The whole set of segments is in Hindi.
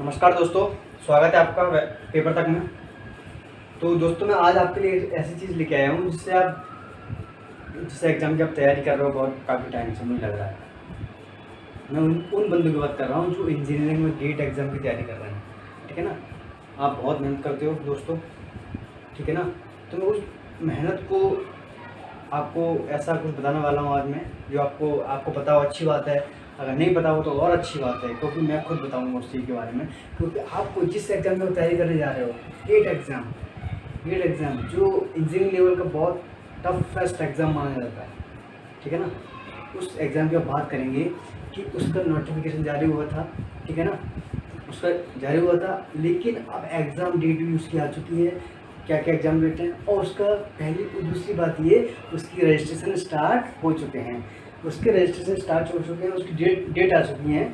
नमस्कार दोस्तों, स्वागत है आपका पेपर तक में। तो दोस्तों मैं आज आपके लिए ऐसी चीज़ लेके आया हूँ जिससे एग्ज़ाम की आप तैयारी कर रहे हो बहुत काफ़ी टाइम से मुझे लग रहा है। मैं उन बंदों की बात कर रहा हूँ जो इंजीनियरिंग में गेट एग्ज़ाम की तैयारी कर रहे हैं, ठीक है ना। आप बहुत मेहनत करते हो दोस्तों, ठीक है ना। तो मैं उस मेहनत को आपको ऐसा कुछ बताने वाला हूँ आज मैं, जो आपको पता हो अच्छी बात है, अगर नहीं पता हो तो और अच्छी बात है, क्योंकि मैं खुद बताऊंगा उस चीज़ के बारे में। क्योंकि आपको जिस एग्ज़ाम की तैयारी करने जा रहे हो, गेट एग्ज़ाम जो इंजीनियरिंग लेवल का बहुत टफेस्ट एग्ज़ाम माना जाता है, ठीक है ना। उस एग्ज़ाम की बात करेंगे कि उसका नोटिफिकेशन जारी हुआ था, ठीक है ना, उसका जारी हुआ था, लेकिन अब एग्ज़ाम डेट भी उसकी आ चुकी है, क्या क्या एग्ज़ाम डेट हैं। और उसका पहली दूसरी बात ये, उसकी रजिस्ट्रेशन स्टार्ट हो चुके हैं, उसके रजिस्ट्रेशन स्टार्ट हो चुके हैं, उसकी डेट आ चुकी हैं,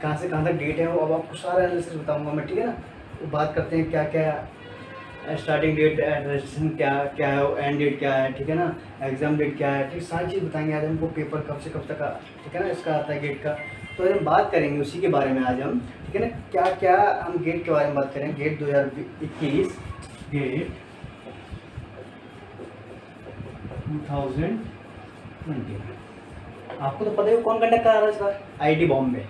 कहाँ से कहाँ तक डेट है वो अब आपको सारा एनालिसिस बताऊंगा मैं, ठीक है ना। तो बात करते हैं क्या क्या स्टार्टिंग डेट, रजिस्ट्रेशन क्या क्या है, एंड डेट क्या है, ठीक है ना, एग्ज़ाम डेट क्या है, ठीक, सारी चीज़ बताएंगे आज हमको। पेपर कब से कब तक ठीक है ना इसका आता है गेट का, तो हम बात करेंगे उसी के बारे में आज हम, ठीक है ना। क्या क्या हम गेट के बारे में बात करें, गेट 2021, गेट 2020। आपको तो पता ही कौन कंडक्ट करा रहा है इस बार, आईआईटी बॉम्बे।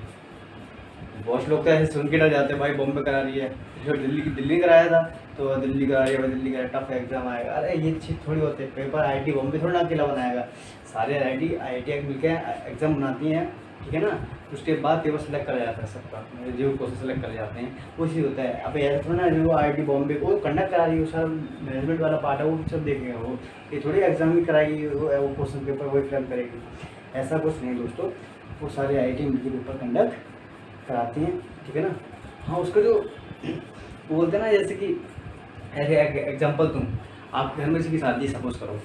बहुत लोग तो ऐसे सुन के डर जाते हैं, भाई बॉम्बे करा रही है, जो दिल्ली कराया था तो दिल्ली करा रही है, भाई दिल्ली का टफ एग्जाम आएगा। अरे ये चीज़ थोड़ी होती है, पेपर आईआईटी बॉम्बे थोड़ा ना अकेला बनाएगा, सारे आईआईटी मिलकर एग्जाम बनाती हैं, ठीक है ना। उसके बाद पेपर सेलेक्ट करा जाता है सबका, जो क्वेश्चन सेलेक्ट कर जाते हैं वो चीज़ होता है। अब ऐसा थोड़ा ना जो आईआईटी बॉम्बे को कंडक्ट करा रही है, सारा मैनेजमेंट वाला पार्ट है, वो सब देखेगा, वो ये थोड़ी एग्जाम भी कराएगी, वो क्वेश्चन पेपर वही फिल करेगी, ऐसा कुछ नहीं दोस्तों। वो सारे आईआईटी मिलकर पेपर कंडक्ट कराती हैं, ठीक है ना। हाँ, उसका जो वो बोलते हैं ना, जैसे कि ऐसे एग्जाम्पल तुम आप घर में किसी की शादी सपोज करो,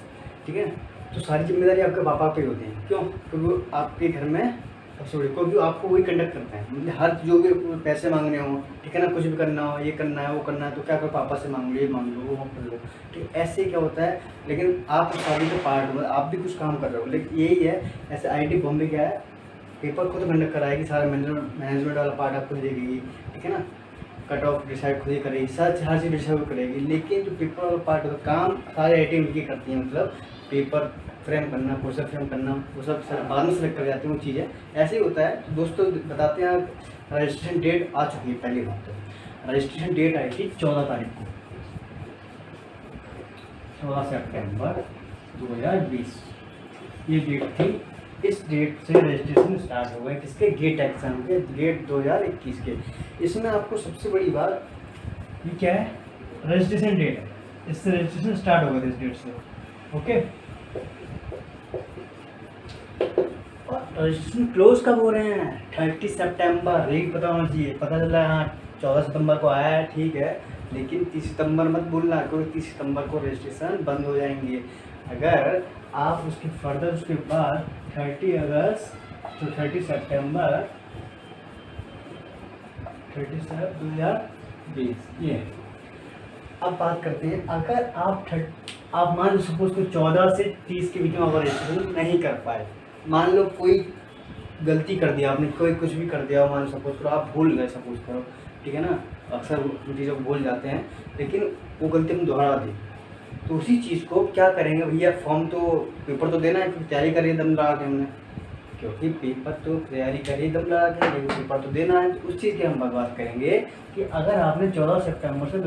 ठीक है, तो सारी जिम्मेदारी आपके पापा पे होती है। क्यों? क्योंकि वो आपके घर में सॉरी, क्योंकि आपको वही कंडक्ट करते हैं, मतलब हर जो भी पैसे मांगने हो, ठीक है ना, कुछ भी करना हो, ये करना है वो करना है, तो क्या करो, पापा से मांग लो, ये मांग लो, वो कर लो, ठीक। ऐसे क्या होता है, लेकिन आप शादी के पार्ट में आप भी कुछ काम कर रहे हो, लेकिन यही है। ऐसे आईआईटी बॉम्बे क्या है, पेपर खुद कंडक्ट कराएगी, सारा मैनेजमेंट वाला पार्ट आपको देगी, ठीक है ना, कट ऑफ डिसाइड खुद ही करेगी, सच हर चीज़ डिसाइड करेगी। लेकिन जो पेपर वाला पार्ट होता है, काम सारे आईआईटी मिलकर करती हैं, मतलब पेपर फ्रेम करना, क्वेश्चन फ्रेम करना, वो सब बाद में सेलेक्ट कर जाते हैं वो चीज़ें, ऐसे ही होता है। तो दोस्तों बताते हैं, रजिस्ट्रेशन डेट आ चुकी है। पहली बात तो रजिस्ट्रेशन डेट आई थी 14 तारीख को, 14 सितंबर 2020 ये डेट थी। इस डेट से रजिस्ट्रेशन स्टार्ट हो गए किसके, गेट एग्जाम के, गेट 2021 के। इसमें आपको सबसे बड़ी बात ये क्या है, रजिस्ट्रेशन डेट है, इससे रजिस्ट्रेशन स्टार्ट होगा इस डेट से, ओके। और रजिस्ट्रेशन क्लोज कब हो रहे हैं, 30 सितंबर। रेट पता होना चाहिए, पता चल रहा है हाँ 14 सितंबर को आया है, ठीक है, लेकिन 30 सितंबर मत भूलना, क्योंकि 30 सितंबर को रजिस्ट्रेशन बंद हो जाएंगे। अगर आप उसके फर्दर उसके बाद 30 अगस्त तो 30 सितंबर 2020 ये। अब बात करते हैं, अगर आप मान लो सपोज को 14 से 30 के बीच में अगर रजिस्ट्रेशन नहीं कर पाए, मान लो कोई गलती कर दिया आपने, कोई कुछ भी कर दिया, मान लो सपोज करो आप भूल गए, सपोज करो, ठीक है ना, अक्सर चीज़ों को भूल जाते हैं, लेकिन वो गलती हम दोहरा दी, तो उसी चीज़ को क्या करेंगे भैया, फॉर्म तो पेपर तो देना है, फिर तैयारी करिए दम लगा के हमने, क्योंकि पेपर तो तैयारी करिए दम लगा के, लेकिन पेपर तो देना है। तो उस चीज़ की हम बात करेंगे कि अगर आपने 14 सितंबर से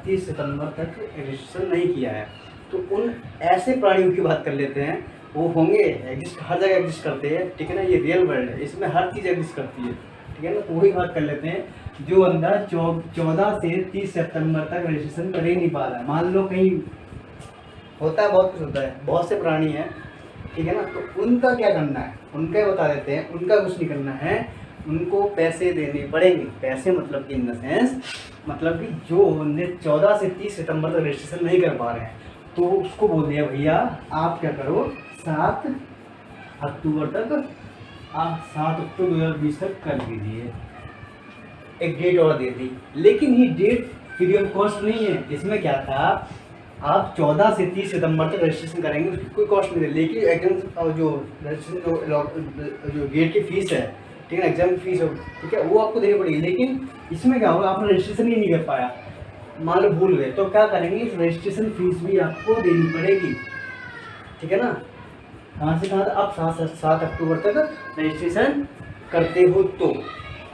30 सितंबर तक रजिस्ट्रेशन नहीं किया है, तो उन ऐसे प्राणियों की बात कर लेते हैं, वो होंगे एग्जिस्ट, हर जगह एग्जिस्ट करते हैं, ठीक है ना, ये रियल वर्ल्ड है, इसमें हर चीज़ एग्जिस्ट करती है, ठीक है ना। तो वही बात कर लेते हैं, जो बंदा 14 से 30 सितंबर तक रजिस्ट्रेशन कर ही नहीं पा रहा है, मान लो कहीं होता है, बहुत कुछ होता है, बहुत से प्राणी हैं, ठीक है ना, तो उनका क्या करना है, उनका बता देते हैं। उनका कुछ नहीं करना है, उनको पैसे देने पड़ेंगे। पैसे मतलब कि इन द सेंस, मतलब कि जो बंदे 14 से 30 सितंबर तक रजिस्ट्रेशन नहीं कर पा रहे हैं, तो उसको बोल दिया भैया आप क्या करो, 7 अक्टूबर तक, आप 7 अक्टूबर 2020 तक कर दीजिए। एक डेट और दे दी, लेकिन ये डेट फ्री ऑफ कॉस्ट नहीं है। इसमें क्या था, आप 14 से 30 सितंबर तक रजिस्ट्रेशन करेंगे, उसकी कोई कॉस्ट नहीं है, लेकिन एग्जाम जो रजिस्ट्रेशन जो गेट की फीस है, ठीक है ना, एग्जाम की फीस होगी, ठीक है, वो आपको देनी पड़ेगी। लेकिन इसमें क्या होगा, आपने रजिस्ट्रेशन ही नहीं कर पाया, मान लो भूल गए, तो क्या करेंगे, इस रजिस्ट्रेशन फीस भी आपको देनी पड़ेगी, ठीक है ना। कहाँ से कहाँ तक, आप 7 अक्टूबर तक रजिस्ट्रेशन करते हो तो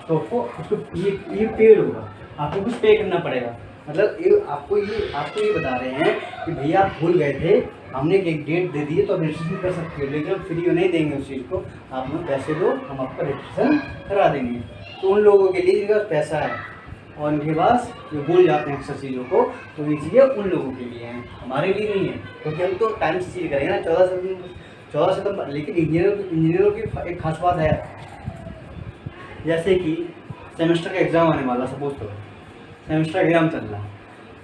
आपको उसको ये पेड होगा, आपको कुछ पे करना पड़ेगा। मतलब ये आपको ये बता रहे हैं कि भैया आप भूल गए थे, हमने एक डेट दे दी है तो आप रजिस्ट्रेशन कर सकते हो, लेकिन हम फ्री नहीं देंगे उस चीज़ को, आप हमें पैसे दो, हम आपका रजिस्ट्रेशन करा देंगे। तो उन लोगों के लिए जिनके पास पैसा है और उनके पास जो भूल जाते हैं अक्सर चीज़ों को, तो ये चीज़ें उन लोगों के लिए हैं, हमारे लिए नहीं है, क्योंकि हम तो टाइम से चीज़ करेंगे ना। 14 सितंबर। लेकिन इंजीनियरों की एक खास बात है, जैसे कि सेमेस्टर का एग्ज़ाम आने वाला, सपोज करो सेमेस्टर एग्ज़ाम चल रहा है,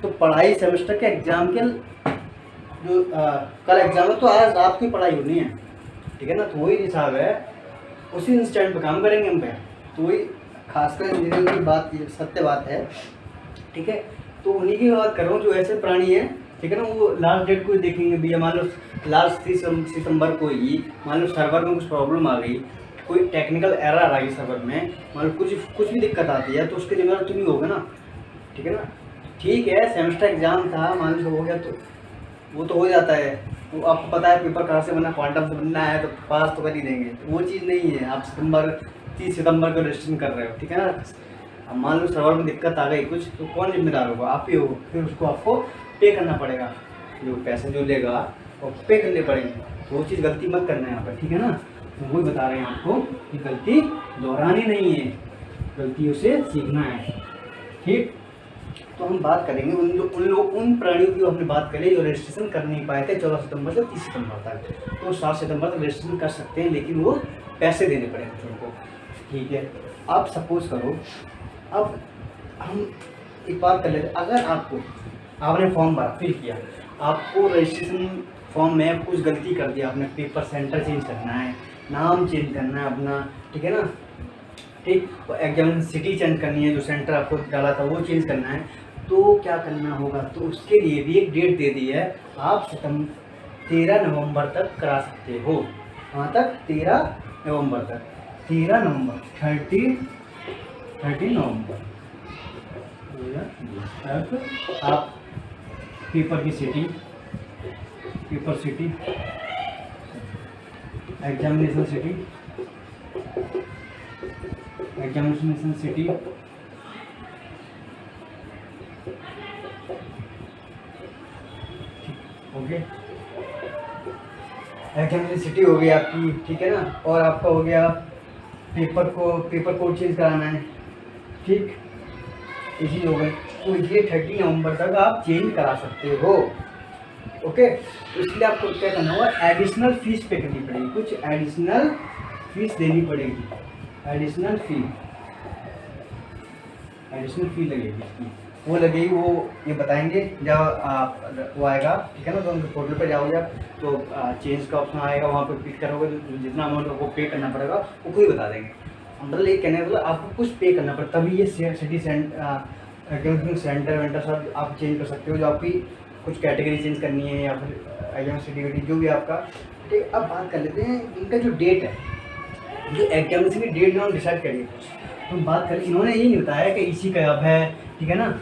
तो पढ़ाई सेमेस्टर के एग्ज़ाम के जो कल एग्ज़ाम है तो आज रात की पढ़ाई होनी है, ठीक है ना। तो वही हिसाब है, उसी इंस्टेंट पे काम करेंगे हम पे। तो वही खासकर इंजीनियरिंग की बात, ये सत्य बात है, ठीक है। तो उन्हीं की बात कर रहा हूँ जो ऐसे प्राणी है, ठीक है ना। वो लास्ट डेट को देखेंगे भैया, मान लो लास्ट 30 सितंबर को ही मान लो सर्वर में कुछ प्रॉब्लम आ गई, कोई टेक्निकल एरर आ गई सर्वर में, मान लो कुछ भी दिक्कत आती है, तो उसके जिम्मेदार तुम ही होगा ना, ठीक है ना। ठीक है, सेमेस्टर एग्जाम था, मान लो हो गया, तो वो तो हो जाता है, वो आपको पता है पेपर कहाँ से बनना, क्वांटम से बनना है, तो पास तो कर ही देंगे। तो वो चीज़ नहीं है, आप 30 सितंबर को रजिस्ट्रेशन कर रहे हो, ठीक है ना। अब मान लो सर्वर में दिक्कत आ गई कुछ, तो कौन जिम्मेदार होगा, आप ही हो। फिर उसको आपको पे करना पड़ेगा, जो पैसे जो लेगा वो पे करने पड़ेंगे। तो वो चीज़ गलती मत करना है यहाँ पर, ठीक है ना। तो वही बता रहे हैं आपको कि गलती दोहरानी नहीं है, गलतियों से सीखना है, ठीक। तो हम बात करेंगे उन प्राणियों की हमने बात करी जो रजिस्ट्रेशन कर नहीं पाए थे 14 सितंबर से 30 सितंबर तक। तो 7 सितंबर तक रजिस्ट्रेशन कर सकते हैं, लेकिन वो पैसे देने पड़ेंगे उनको, ठीक है। आप सपोज करो, अब हम एक बात कर लेते, अगर आपने फॉर्म भरा, फिल किया, आपको रजिस्ट्रेशन फॉर्म में कुछ गलती कर दिया, आपने पेपर सेंटर चेंज करना है, नाम चेंज करना है अपना, ठीक है ना, ठीक, तो एग्जामिनेशन सिटी चेंज करनी है, जो सेंटर आपको डाला था वो चेंज करना है, तो क्या करना होगा, तो उसके लिए भी एक डेट दे दी है, आप 13 नवंबर तक करा सकते हो। वहाँ तक 13 नवंबर तक, 13 नवंबर 30 नवंबर तक आप paper city, examination city, okay, examination city हो गई आपकी, ठीक है ना। और आपका हो गया पेपर कोड चेंज कराना है, ठीक, ये चीज़ हो गई। तो ये 30 नवंबर तक आप चेंज करा सकते हो, ओके। तो इसलिए आपको क्या करना होगा, एडिशनल फीस पे करनी पड़ेगी, कुछ एडिशनल फीस देनी पड़ेगी, एडिशनल फी लगेगी इसकी, वो लगेगी, वो ये बताएंगे जब वो आएगा, ठीक है ना। तो हम पोर्टल पर जाओगे आप, तो चेंज का ऑप्शन आएगा, वहाँ पर क्लिक करोगे तो जितना अमाउंट आपको पे करना पड़ेगा वो खुद ही बता देंगे। मतलब ये कहने मतलब आपको कुछ पे करना पड़ेगा, तभी ये सिटी सेंटर वेंटर सब आप चेंज कर सकते हो, जो आपकी कुछ कैटेगरी चेंज करनी है या फिर एग्जाम सिटी जो भी आपका, ठीक। अब बात कर लेते हैं इनका जो डेट है, जो एग्जामिनेशन की डेट जो डिसाइड करिए, तो हम बात करें, इन्होंने ये नहीं बताया कि इसी का अब है, ठीक है ना,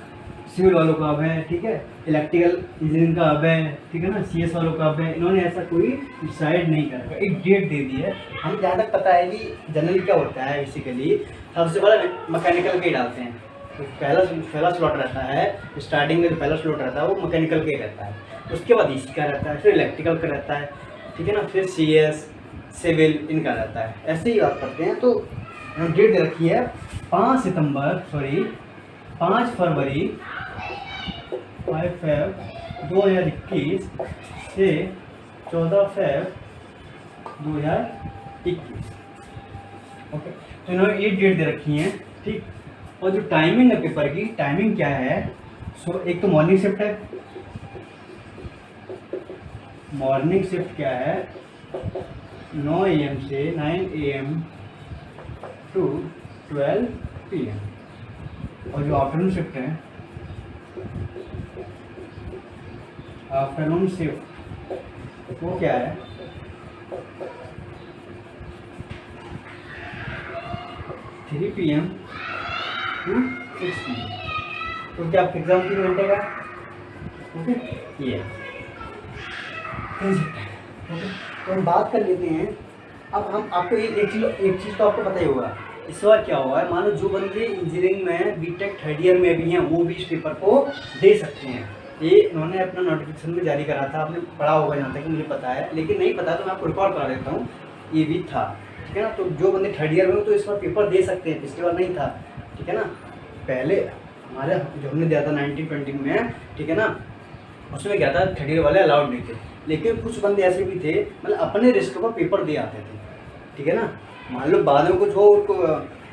सिविल वालों का अब है, ठीक है, इलेक्ट्रिकल इंजीनियरिंग का अब है, ठीक है ना, CS वालों का अब है। इन्होंने ऐसा कोई डिसाइड नहीं करा, एक डेट दे दी है। हम जहाँ तक पता है कि जनरली क्या होता है, बेसिकली सबसे पहले मैकेनिकल के ही डालते हैं, तो पहला स्लॉट रहता है, स्टार्टिंग में जो पहला स्लॉट रहता है वो मैकेनिकल का ही रहता है, उसके बाद इसी का रहता है, फिर इलेक्ट्रिकल का रहता है, ठीक है ना, फिर CS सिविल इनका रहता है, ऐसे ही बात करते हैं। तो डेट दे रखी है 5 फरवरी 2021 से 14 फरवरी 2021, ओके। तो इन्होंने ये डेट दे रखी है, ठीक। और जो टाइमिंग है पेपर की, टाइमिंग क्या है, एक तो मॉर्निंग शिफ्ट है, मॉर्निंग शिफ्ट क्या है, 9 AM से 9 AM टू 12 PM, और जो आफ्टरनून शिफ्ट है, आफ्टरनून शिफ्ट वो क्या है, 3 PM 6 PM। तो क्या आपका एग्ज़ाम 3 घंटे का? ओके, ये ओके। तो हम बात कर लेते हैं। अब हम आपको एक चीज़ तो आपको पता ही होगा, इस बार क्या हुआ है, मान लो जो बंदे इंजीनियरिंग में बीटेक थर्ड ईयर में भी हैं वो भी इस पेपर को दे सकते हैं। ये इन्होंने अपना नोटिफिकेशन में जारी करा था, आपने पढ़ा होगा जहाँ तक मुझे पता है, लेकिन नहीं पता तो मैं आपको रिकॉर्ड करा देता हूँ, ये भी था, ठीक है ना। तो जो बंदे थर्ड ईयर में हो तो इस बार पेपर दे सकते हैं, पिछली बार नहीं था, ठीक है ना। पहले हमारे जो हमने दिया था 1920 में, ठीक है ना, उसमें क्या था, थर्ड ईयर वाले अलाउड नहीं थे, लेकिन कुछ बंदे ऐसे भी थे मतलब अपने रिस्क पर पेपर दे आते थे, ठीक है ना। मान लो बाद में कुछ हो, उनको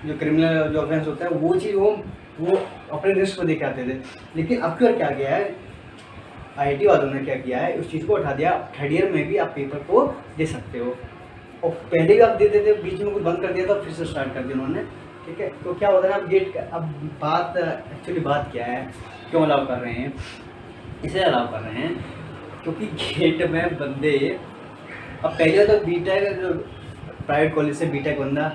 जो क्रिमिनल जो ऑफेंस होता है वो चीज़ वो अपने रिस्क पर दे के आते थे। लेकिन अब क्या क्या है, आईआईटी वालों ने क्या किया है, उस चीज़ को उठा दिया, थर्ड ईयर में भी आप पेपर को दे सकते हो। और पहले भी आप देते थे, बीच में कुछ बंद कर दिया था, फिर से स्टार्ट कर दिया उन्होंने, ठीक है। तो क्या होता है ना, अब गेट अब बात एक्चुअली बात क्या है, क्यों अलाउ कर रहे हैं, इसे अलाउ कर रहे हैं क्योंकि गेट में बंदे, अब पहले तो बीटेक प्राइवेट कॉलेज से बीटेक बंदा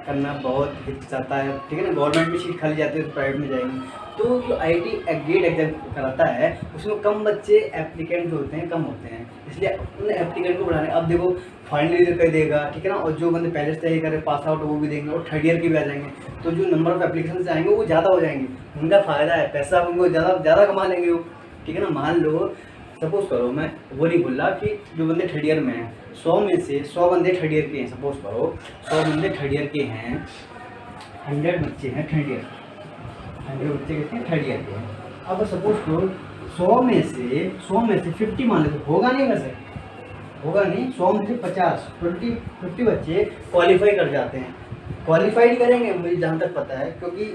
करना बहुत हिचकिचाता है, ठीक है ना। गवर्नमेंट में सीट खाली जाती है तो प्राइवेट में जाएंगे, तो जो आईआईटी गेट एग्जाम कराता है उसमें कम बच्चे एप्लीकेंट जो होते हैं कम होते हैं, इसलिए उन एप्लीकेंट को बढ़ाने, अब देखो फाइनल ईयर कर देगा, ठीक है ना, और जो बंदे पहले से तैयारी करे पास आउट वो भी देंगे, और थर्ड ईयर के भी आ जाएंगे, तो जो नंबर ऑफ एप्लीकेशन आएंगे वो ज़्यादा हो जाएंगे, उनका फ़ायदा है, पैसा उनको ज़्यादा कमा लेंगे वो, ठीक है ना। मान लो सपोज करो, मैं वो नहीं बोल रहा कि जो बंदे थर्ड ईयर में हैं 100 में से 100 बंदे थर्ड ईयर के हैं, सपोज करो 100 बंदे थर्ड ईयर के हैं, 100 बच्चे हैं थर्ड ईयर, 100 बच्चे कहते हैं थर्ड ईयर के हैं। अब सपोज करो 100 में से 50 मान लेते, होगा नहीं वैसे, होगा नहीं, 100 में से 50 बच्चे क्वालिफाई कर जाते हैं, क्वालिफाइड करेंगे मुझे जहाँ तक पता है, क्योंकि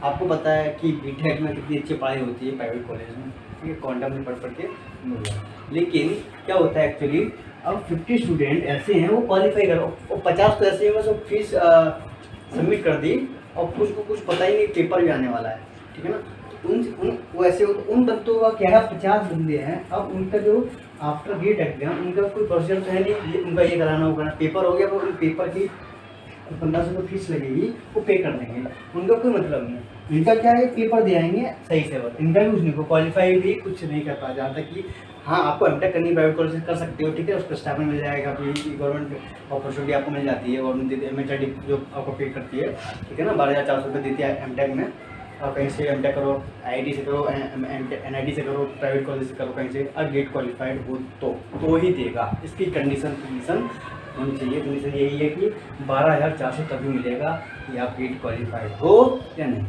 आपको पता है कि बीटेक में कितनी अच्छी पढ़ाई होती है प्राइवेट कॉलेज में, ठीक है, क्वांटम में पढ़ के मिल जाए। लेकिन क्या होता है एक्चुअली, अब 50 स्टूडेंट ऐसे हैं वो क्वालिफाई करो, और 50 तो ऐसे हैं बस फीस सबमिट कर दी और कुछ को कुछ पता ही नहीं पेपर भी आने वाला है, ठीक है ना। उन वो ऐसे हो, तो उन बंदों का क्या है, 50 बंदे हैं, अब उनका जो आफ्टर गेट एग्जाम उनका कोई प्रोसीजर तो है नहीं, उनका ये कराना होगा, पेपर हो गया वो उन पेपर की 1500 फीस लगेगी वो पे कर देंगे, उनका कोई मतलब नहीं, इनका क्या है, पेपर दे आएंगे सही से, बस इनका भी कुछ नहीं, को क्वालिफाई भी कुछ नहीं कर पाया, जहाँ तक कि हाँ आपको एमटेक करनी प्राइवेट कॉलेज से कर सकते हो, ठीक है, उसका स्टाइपेंड मिल जाएगा, फिर गवर्नमेंट अपॉर्चुनिटी आपको मिल जाती है, गवर्नमेंट देती है, एमएचआरडी जो आपको पे करती है, ठीक है ना, 12,400 रुपये देती है एमटेक में। और कहीं से एमटेक करो, आईआईटी से करो, एनआईटी से करो, प्राइवेट कॉलेज से करो, कहीं से और गेट क्वालिफाइड हो तो ही देगा, इसकी कंडीशन होनी चाहिए। कंडीशन यही है कि 12,400 तभी मिलेगा कि आप गेट क्वालिफाइड हो या नहीं,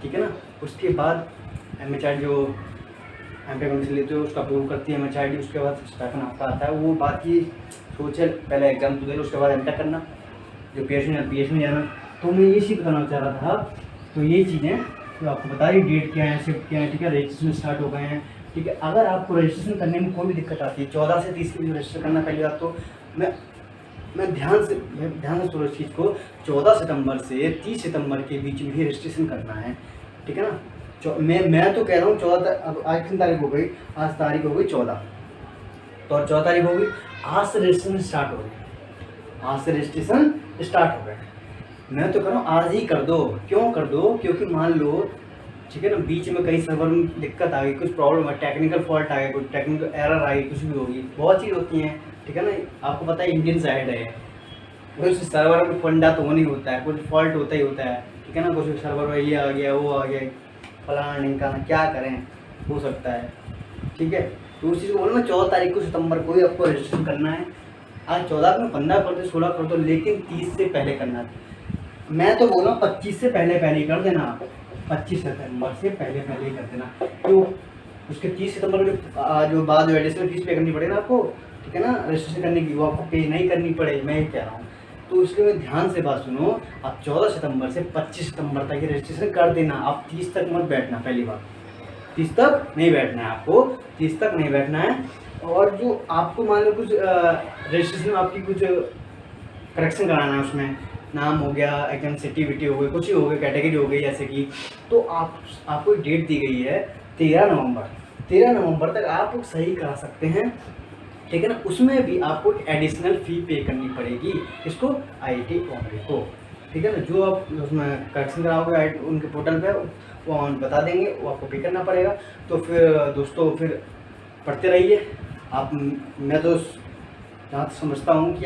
ठीक है ना। उसके बाद एमएचआरडी जो एमटेक से लेते हो उसका अप्रूव करती है एमएचआरडी, उसके बाद स्टाइपेंड आपका आता है, वो बात की सोच है, पहले एग्जाम तो दे लो उसके बाद एमटेक करना, जो पीएचडी में जाना। तो मैं ये चीज़ करना चाह रहा था, तो ये चीज़ें तो आपको बता रही, डेट क्या है, शिफ्ट क्या है, ठीक है, रजिस्ट्रेशन स्टार्ट हो गए हैं, ठीक है। अगर आपको रजिस्ट्रेशन करने में कोई भी दिक्कत आती है, 14 से 30 के लिए रजिस्टर करना, पहली बात तो मैं ध्यान से सुनो इस चीज़ को, 14 सितंबर से 30 सितंबर के बीच में ही रजिस्ट्रेशन करना है, ठीक है ना। मैं तो कह रहा हूँ 14, अब आज कितनी तारीख हो गई, आज तारीख हो गई 14, तो 14 तारीख हो गई, आज से रजिस्ट्रेशन स्टार्ट हो गए, आज से रजिस्ट्रेशन स्टार्ट हो गए। मैं तो कह रहा हूँ आज ही कर दो, क्यों कर दो, क्योंकि मान लो, ठीक है ना, बीच में कहीं सर्वर में दिक्कत आ गई, कुछ प्रॉब्लम है, टेक्निकल फॉल्ट आ गया, कुछ टेक्निकल एरर आ गई, कुछ भी होगी, बहुत चीज़ होती हैं, ठीक है ना। आपको पता है इंडियन साइड है, कुछ सर्वर में फंडा तो नहीं होता है, कुछ फॉल्ट होता ही होता है, ठीक है ना, कुछ सर्वर में ये आ गया वो आ गया, फलाना ढिमकाना, क्या करें, हो सकता है, ठीक है। तो उस चीज़ को बोलो ना, 14 तारीख को सितंबर को ही आपको रजिस्ट्रेशन करना है, आज 14 में 15 कर दो, 16 कर दो, लेकिन 30 से पहले करना है। मैं तो बोल रहा हूँ 25 से पहले ही कर देना, 25 सितंबर से पहले ही कर देना, तो उसके 30 सितंबर जो बाद जो एडिशनल फीस पे करनी पड़े ना आपको, ठीक है ना, रजिस्ट्रेशन करने की, वो आपको पे नहीं करनी पड़े, मैं ये कह रहा हूँ। तो इसलिए मैं ध्यान से बात सुनो, आप 14 सितंबर से 25 सितंबर तक रजिस्ट्रेशन कर देना, आप 30 तक मत बैठना, पहली बार 30 तक नहीं बैठना है आपको, 30 तक नहीं बैठना है। और जो आपको मान लो कुछ रजिस्ट्रेशन में आपकी कुछ करेक्शन कराना है, उसमें नाम हो गया, एग्जाम एक्टिविटी हो गई, कुछ ही हो गई, कैटेगरी हो गई जैसे कि, तो आपको डेट दी गई है 13 नवंबर तक आप सही करा सकते हैं, ठीक है ना। उसमें भी आपको एडिशनल फ़ी पे करनी पड़ेगी, इसको आईआईटी बॉम्बे को, ठीक है ना। जो आप उसमें करेक्शन कराओगे उनके पोर्टल पे वो अमाउंट बता देंगे, वो आपको पे करना पड़ेगा। तो फिर दोस्तों फिर पढ़ते रहिए आप। मैं तो जहाँ तक समझता हूँ कि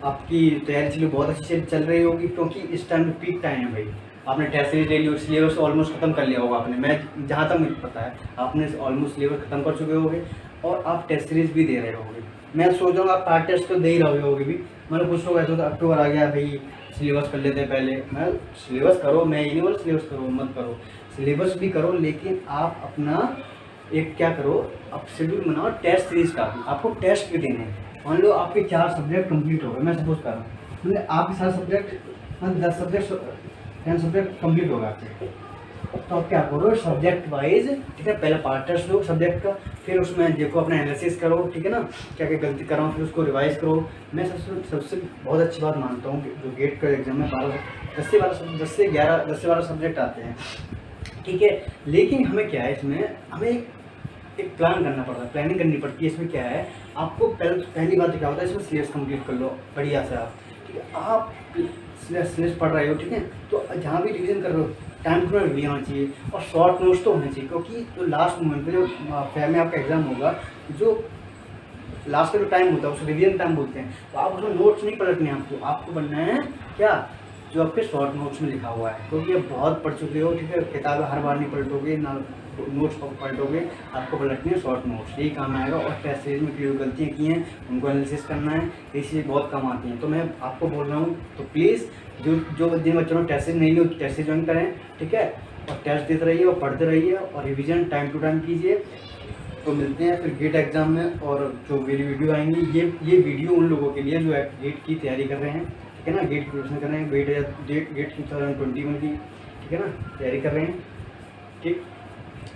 आपकी तैयारी चलिए बहुत अच्छी से चल रही होगी, क्योंकि इस टाइम पे पीक टाइम है भाई। आपने टेस्ट सीरीज ले ली और सिलेबस ऑलमोस्ट खत्म कर लिया होगा आपने, मैं जहाँ तक मुझे पता है आपने ऑलमोस्ट सिलेबस खत्म कर चुके होगे और आप टेस्ट सीरीज भी दे रहे होगे। मैं सोच रहा हूँ आप पार्ट टेस्ट तो दे ही रहे होगे भी। मतलब कुछ लोग ऐसे होता अक्टूबर आ गया भाई सिलेबस कर लेते हैं पहले। मैं सिलेबस करो, मैं ये नहीं बोल सिलेबस करो मत करो, सिलेबस भी करो, लेकिन आप अपना एक क्या करो, आप शेड्यूल बनाओ टेस्ट सीरीज का भी। आपको टेस्ट भी देने हैं। मान लो आपके 4 सब्जेक्ट कंप्लीट हो गए, मैं सपोज कर रहा हूँ, मतलब आपके सारे सब्जेक्ट 10 सब्जेक्ट 10 सब्जेक्ट कंप्लीट होगा आपके। तो आप क्या करो सब्जेक्ट वाइज, ठीक है, पहले पार्ट टेस्ट लो सब्जेक्ट का, फिर उसमें देखो अपना एनालिसिस करो, ठीक है ना, क्या क्या गलती कर रहा हूँ, फिर उसको रिवाइज करो। मैं सबसे बहुत अच्छी बात मानता हूँ कि जो गेट का एग्जाम में 10 से 12 सब्जेक्ट आते हैं, ठीक है। लेकिन हमें क्या है इसमें, हमें एक प्लान करना पड़ता है, प्लानिंग करनी पड़ती है। इसमें क्या है, आपको पहली बात क्या होता है, इसमें सिलेबस कंप्लीट कर लो बढ़िया से आप, ठीक है। आप सिलेबस पढ़ रहे हो, ठीक है, तो जहाँ भी रिवीजन कर रहे हो टाइम टू टाइम रिवीजन होना चाहिए और शॉर्ट नोट्स तो होने चाहिए, क्योंकि जो लास्ट मोमेंट पे जो फेयर में आपका एग्जाम होगा, जो लास्ट का जो टाइम होता है उसको रिवीजन टाइम बोलते हैं। तो आप उसमें नोट्स नहीं पलटने, आपको बनना है क्या, जो आपके शॉर्ट नोट्स में लिखा हुआ है, क्योंकि आप बहुत पढ़ चुके हो, ठीक है। किताबें हर बार नहीं पलटोगे ना, नोट्स पलटोगे, आपको पलटनी है शॉर्ट नोट्स, यही काम आएगा। और टेस्ट सीरीज में जो गलतियाँ की हैं उनको एनालिसिस करना है, ये चीज़ें बहुत कम आती हैं। तो मैं आपको बोल रहा हूँ, तो प्लीज़ जो जिन बच्चों ने टेस्ट सीरीज नहीं ली टेस्ट सीरीज ज्वाइन करें, ठीक है, और टेस्ट देते रहिए और पढ़ते रहिए और रिविजन टाइम टू टाइम कीजिए। तो मिलते हैं फिर गेट एग्जाम में, और जो मेरी वीडियो आएंगी ये वीडियो उन लोगों के लिए जो गेट की तैयारी कर रहे हैं, ठीक है ना, गेट की प्रिपरेशन कर रहे हैं, गेट 2021 की, ठीक है ना, तैयारी कर रहे हैं, ठीक।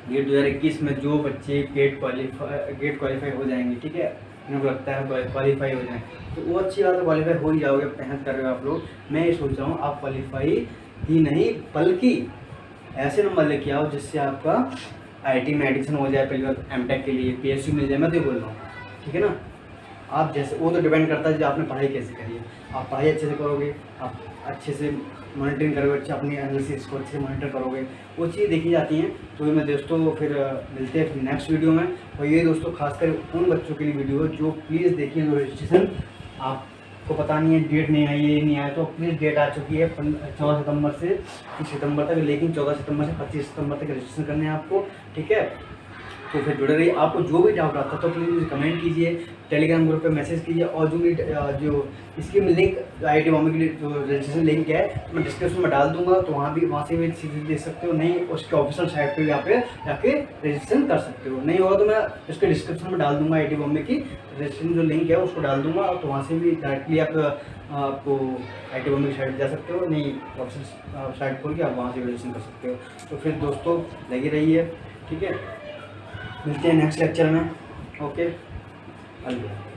गेट 2021 में जो बच्चे गेट क्वालिफाई हो जाएंगे, ठीक है, उनको लगता है क्वालिफाई हो जाए, तो वो अच्छी बात है, क्वालिफाई हो ही जाओगे, मेहनत कर रहे हो आप लोग। मैं ये सोच रहा हूँ आप क्वालिफाई ही नहीं बल्कि ऐसे नंबर लेके आओ जिससे आपका IIT में एडमिशन हो जाए, पहली बार MTech के लिए PSU मिल जाए, मैं तो बोल रहा हूँ, ठीक है ना। आप जैसे, वो तो डिपेंड करता है जो आपने पढ़ाई कैसे करी है। आप पढ़ाई अच्छे से करोगे, आप अच्छे से मॉनिटरिंग करोगे, अच्छा अपनी एनालिसिस को अच्छे से मॉनिटर करोगे, वो चीज़ देखी जाती हैं। तो मैं दोस्तों फिर मिलते हैं फिर नेक्स्ट वीडियो में। और ये दोस्तों खासकर उन बच्चों के लिए वीडियो है जो प्लीज़ देखिए, जो रजिस्ट्रेशन आपको पता नहीं है, डेट नहीं आई, ये नहीं आया, तो प्लीज़ डेट आ चुकी है 14 सितंबर से 30 सितंबर तक, लेकिन 14 सितंबर से 25 सितंबर तक रजिस्ट्रेशन करने हैं आपको, ठीक है। तो फिर जुड़े रहिए। आपको जो भी डाउट आता है तो प्लीज़ मुझे कमेंट कीजिए, टेलीग्राम ग्रुप पे मैसेज कीजिए, और जो इसकी लिंक IIT बॉम्बे के लिए जो रजिस्ट्रेशन लिंक है तो मैं डिस्क्रिप्शन में डाल दूंगा, तो वहाँ से भी सीधे देख सकते हो। नहीं उसके ऑफिशियल साइट पे भी आप जाके रजिस्ट्रेशन कर सकते हो, नहीं होगा तो मैं इसके डिस्क्रिप्शन में डाल दूंगा, IIT बॉम्बे की रजिस्ट्रेशन जो लिंक है उसको डाल दूंगा, तो वहाँ से भी डायरेक्टली आपको IIT बॉम्बे की साइट जा सकते हो, नहीं ऑफिशियल साइट खोल के आप वहाँ से रजिस्ट्रेशन कर सकते हो। तो फिर दोस्तों लगी रहिए, ठीक है। मिलते हैं नेक्स्ट लेक्चर में, ओके, अलविदा।